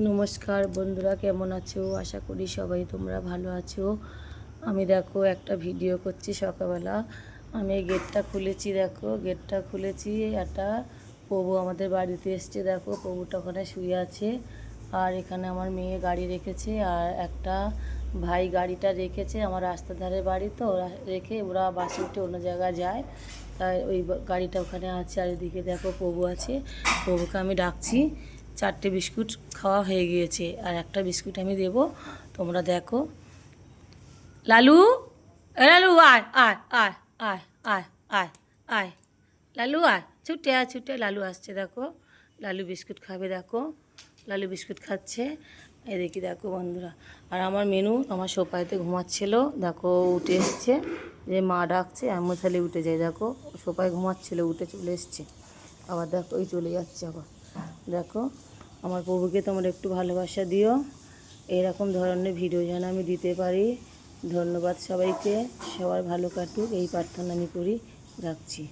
নমস্কার বন্ধুরা, কেমন আছো? আশা করি সবাই তোমরা ভালো আছো। আমি দেখো একটা ভিডিও করছি সকালবেলা। আমি এই গেটটা খুলেছি, দেখো গেটটা খুলেছি। একটা প্রভু আমাদের বাড়িতে এসছে, দেখো প্রভুটা ওখানে শুয়ে আছে। আর এখানে আমার মেয়ে গাড়ি রেখেছে, আর একটা ভাই গাড়িটা রেখেছে। আমার রাস্তার ধারে বাড়ি তো, রেখে ওরা বাসে উঠে অন্য জায়গায় যায়, তাই ওই গাড়িটা ওখানে আছে। আর এদিকে দেখো প্রভু আছে, প্রভুকে আমি ডাকছি। 4টে বিস্কুট খাওয়া হয়ে গিয়েছে, আর একটা বিস্কুট আমি দেবো, তোমরা দেখো। লালু, লালু আয় আয় আয় আয় আয় আয় আয়, লালু আয়, ছুটে আয় ছুটে। লালু আসছে, দেখো লালু বিস্কুট খাবে, দেখো লালু বিস্কুট খাচ্ছে। এদিকে দেখো বন্ধুরা, আর আমার মেনু আমার সোফাতে ঘুমাচ্ছিল, দেখো উঠে এসছে, যে মা ডাকছে আমি তাহলে উঠে যাই। দেখো সোফায় ঘুমাচ্ছিল, উঠে চলে এসছে আবার, দেখো ওই চলে যাচ্ছে আবার। দেখো আমার প্রভুকে তোমরা একটু ভালোবাসা দিও, এরকম ধরনের ভিডিও যেন আমি দিতে পারি। ধন্যবাদ সবাইকে, সবার ভালো কাটুক এই প্রার্থনা আমি করি, রাখছি।